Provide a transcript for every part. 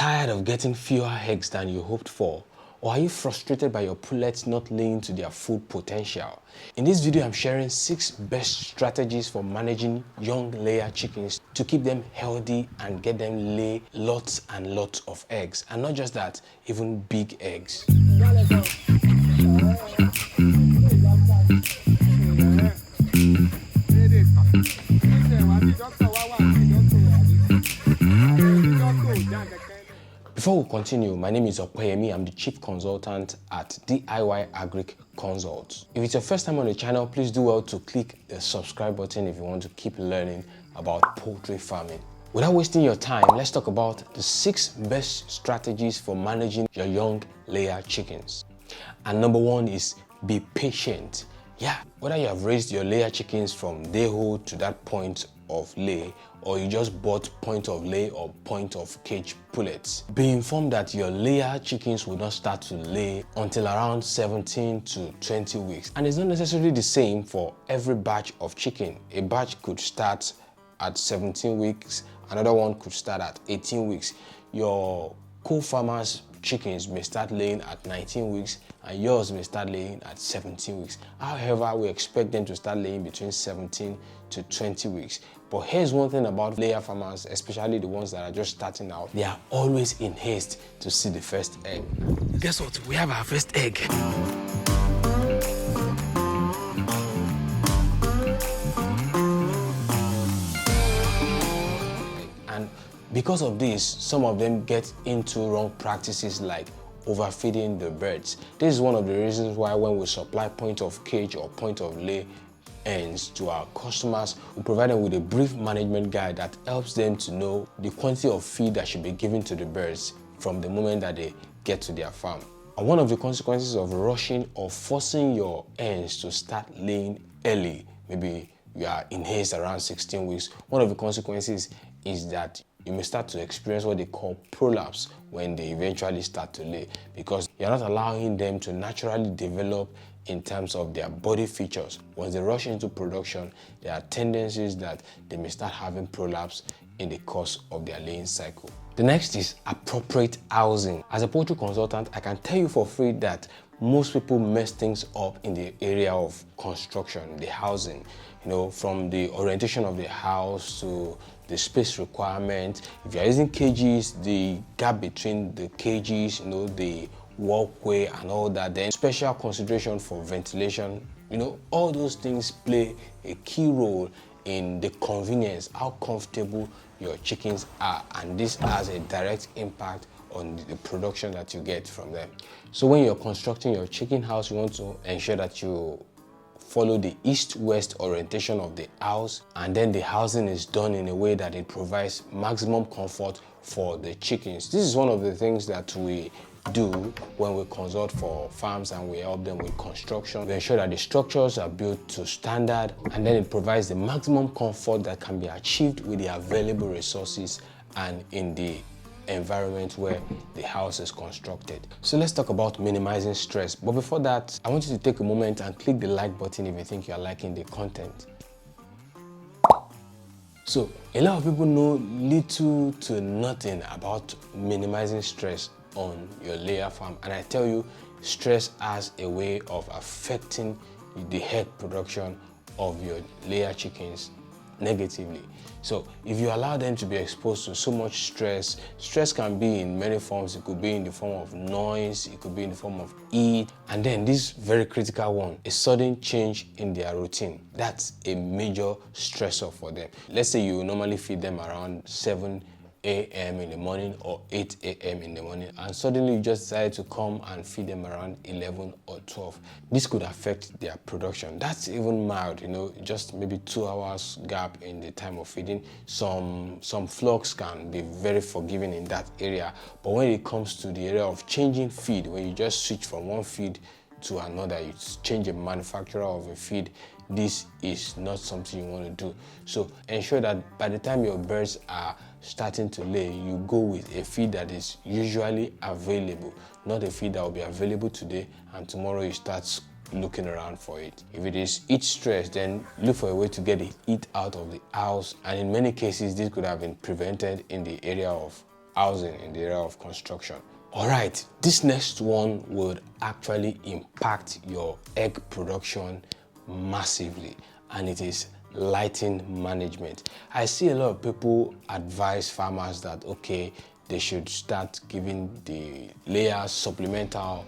Tired of getting fewer eggs than you hoped for? Or are you frustrated by your pullets not laying to their full potential? In this video, I'm sharing 6 best strategies for managing young layer chickens to keep them healthy and get them lay lots and lots of eggs. And not just that, even big eggs. Before we continue, my name is Opeyemi. I'm the Chief Consultant at DIY Agric Consults. If it's your first time on the channel, please do well to click the subscribe button if you want to keep learning about poultry farming. Without wasting your time, let's talk about the 6 best strategies for managing your young layer chickens. And number 1 is be patient. Yeah, whether you have raised your layer chickens from day-old to that point of lay, or you just bought point of lay or point of cage pullets, be informed that your layer chickens will not start to lay until around 17 to 20 weeks. And it's not necessarily the same for every batch of chicken. A batch could start at 17 weeks, another one could start at 18 weeks. Your co-farmers chickens may start laying at 19 weeks and yours may start laying at 17 weeks. However, we expect them to start laying between 17 to 20 weeks. But here's one thing about layer farmers, especially the ones that are just starting out. They are always in haste to see the first egg. Guess what? We have our first egg. And because of this, some of them get into wrong practices like overfeeding the birds. This is one of the reasons why when we supply point of cage or point of lay ends to our customers, we provide them with a brief management guide that helps them to know the quantity of feed that should be given to the birds from the moment that they get to their farm. And one of the consequences of rushing or forcing your hens to start laying early, maybe you are in haste around 16 weeks, one of the consequences is that you may start to experience what they call prolapse when they eventually start to lay, because you're not allowing them to naturally develop in terms of their body features. Once they rush into production, there are tendencies that they may start having prolapse in the course of their laying cycle. The next is appropriate housing. As a poultry consultant, I can tell you for free that most people mess things up in the area of construction, the housing, from the orientation of the house to the space requirement. If you're using cages, the gap between the cages, the walkway and all that, then special consideration for ventilation, all those things play a key role in the convenience, how comfortable your chickens are, and this has a direct impact on the production that you get from them. So when you're constructing your chicken house, you want to ensure that you follow the east-west orientation of the house, and then the housing is done in a way that it provides maximum comfort for the chickens. This is one of the things that we do when we consult for farms and we help them with construction. We ensure that the structures are built to standard, and then it provides the maximum comfort that can be achieved with the available resources and in the environment where the house is constructed. So let's talk about minimizing stress. But before that, I want you to take a moment and click the like button if you think you are liking the content. So a lot of people know little to nothing about minimizing stress on your layer farm, and I tell you, stress has a way of affecting the egg production of your layer chickens negatively. So if you allow them to be exposed to so much stress can be in many forms. It could be in the form of noise, it could be in the form of heat, and then this very critical one, a sudden change in their routine. That's a major stressor for them. Let's say you normally feed them around 7 a.m. in the morning or 8 a.m. in the morning, and suddenly you just decide to come and feed them around 11 or 12. This could affect their production. That's even mild, just maybe 2 hours gap in the time of feeding. Some flocks can be very forgiving in that area, but when it comes to the area of changing feed, when you just switch from one feed to another, you change a manufacturer of a feed, this is not something you want to do. So ensure that by the time your birds are starting to lay, you go with a feed that is usually available, not a feed that will be available today and tomorrow you start looking around for it. If it is heat stress, then look for a way to get the heat out of the house, and in many cases this could have been prevented in the area of housing in the area of construction. All right, this next one would actually impact your egg production massively, and it is lighting management. I see a lot of people advise farmers that, okay, they should start giving the layers supplemental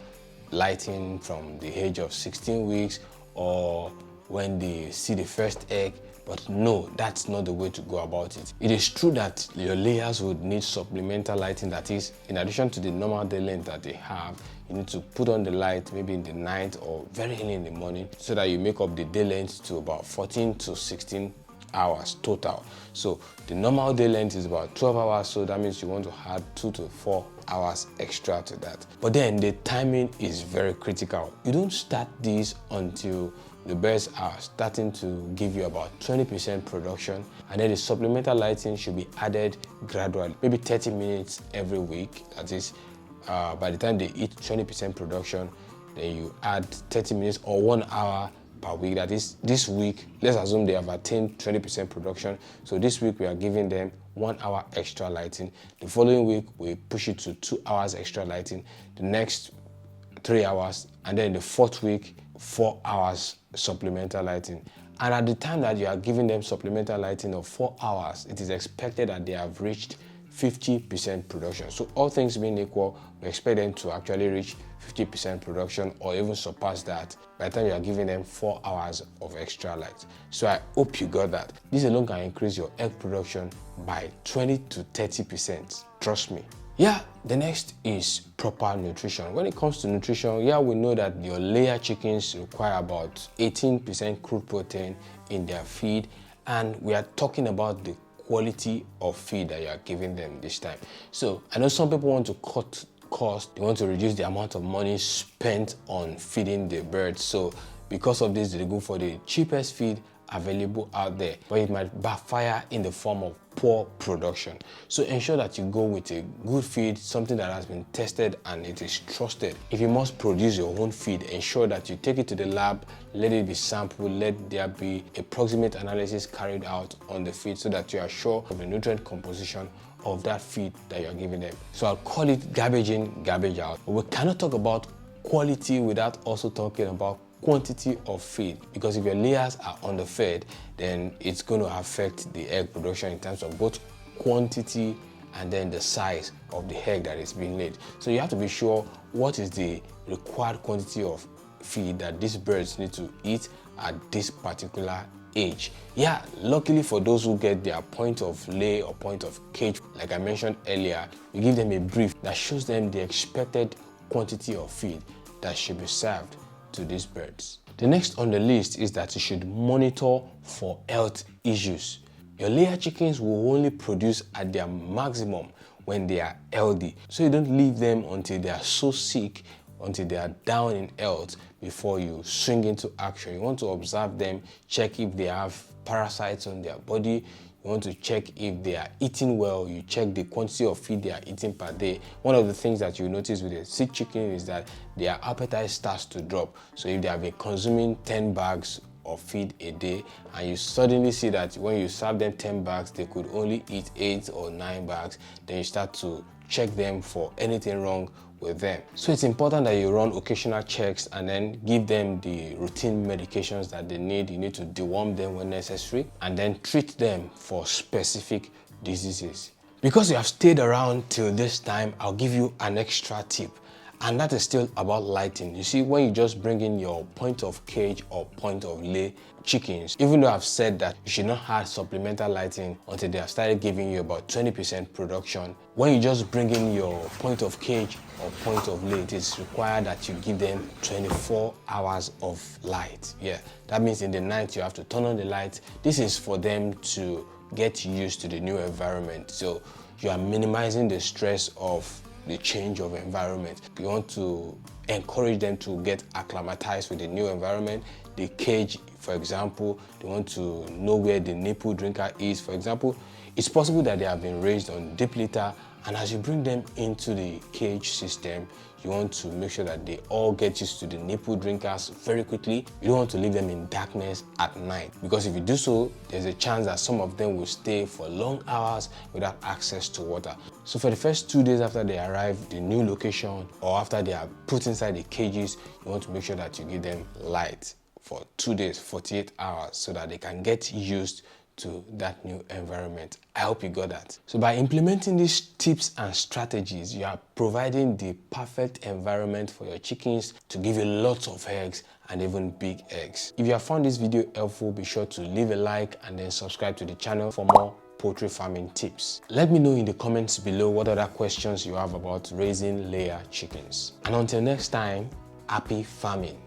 lighting from the age of 16 weeks or when they see the first egg. But no, that's not the way to go about it. It is true that your layers would need supplemental lighting, that is, in addition to the normal day length that they have, you need to put on the light maybe in the night or very early in the morning so that you make up the day length to about 14 to 16 hours total. So the normal day length is about 12 hours, so that means you want to add 2 to 4 hours extra to that. But then the timing is very critical. You don't start this until the birds are starting to give you about 20% production, and then the supplemental lighting should be added gradually, maybe 30 minutes every week. That is, by the time they hit 20% production, then you add 30 minutes or 1 hour per week. That is, this week, let's assume they have attained 20% production. So this week we are giving them 1 hour extra lighting. The following week we push it to 2 hours extra lighting. The next 3 hours, and then the fourth week 4 hours supplemental lighting. And at the time that you are giving them supplemental lighting of 4 hours, it is expected that they have reached 50% production. So all things being equal, we expect them to actually reach 50% production or even surpass that by the time you are giving them 4 hours of extra light. So I hope you got that. This alone can increase your egg production by 20 to 30%. Trust me. Yeah, the next is proper nutrition. When it comes to nutrition, yeah, we know that your layer chickens require about 18% crude protein in their feed, and we are talking about the quality of feed that you are giving them this time. So I know some people want to cut cost, they want to reduce the amount of money spent on feeding the birds. So because of this, they go for the cheapest feed available out there, but it might backfire in the form of poor production. So ensure that you go with a good feed, something that has been tested and it is trusted. If you must produce your own feed, ensure that you take it to the lab, let it be sampled, let there be a proximate analysis carried out on the feed so that you are sure of the nutrient composition of that feed that you are giving them. So I'll call it garbage in, garbage out. But we cannot talk about quality without also talking about quantity of feed, because if your layers are underfed, then it's going to affect the egg production in terms of both quantity and then the size of the egg that is being laid. So you have to be sure what is the required quantity of feed that these birds need to eat at this particular age. Yeah, luckily for those who get their point of lay or point of cage, like I mentioned earlier, we give them a brief that shows them the expected quantity of feed that should be served to these birds. The next on the list is that you should monitor for health issues. Your layer chickens will only produce at their maximum when they are healthy. So you don't leave them until they are so sick, until they are down in health before you swing into action. You want to observe them, check if they have parasites on their body. You want to check if they are eating well. You check the quantity of feed they are eating per day. One of the things that you notice with a sick chicken is that their appetite starts to drop. So if they have been consuming 10 bags of feed a day and you suddenly see that when you serve them 10 bags, they could only eat 8 or 9 bags, then you start to check them for anything wrong with them. So it's important that you run occasional checks and then give them the routine medications that they need. You need to deworm them when necessary and then treat them for specific diseases. Because you have stayed around till this time, I'll give you an extra tip, and that is still about lighting. You see, when you just bring in your point of cage or point of lay chickens, even though I've said that you should not add supplemental lighting until they have started giving you about 20% production, when you just bring in your point of cage or point of lay, it is required that you give them 24 hours of light. Yeah, that means in the night you have to turn on the light. This is for them to get used to the new environment. So you are minimizing the stress of the change of environment. You want to encourage them to get acclimatized with the new environment. The cage, for example, they want to know where the nipple drinker is. For example, it's possible that they have been raised on deep litter, and as you bring them into the cage system, you want to make sure that they all get used to the nipple drinkers very quickly. You don't want to leave them in darkness at night, because if you do so, there's a chance that some of them will stay for long hours without access to water. So for the first 2 days after they arrive the new location, or after they are put inside the cages, you want to make sure that you give them light for 2 days, 48 hours, so that they can get used to that new environment. I hope you got that. So by implementing these tips and strategies, you are providing the perfect environment for your chickens to give you lots of eggs and even big eggs. If you have found this video helpful, be sure to leave a like and then subscribe to the channel for more poultry farming tips. Let me know in the comments below what other questions you have about raising layer chickens. And until next time, happy farming.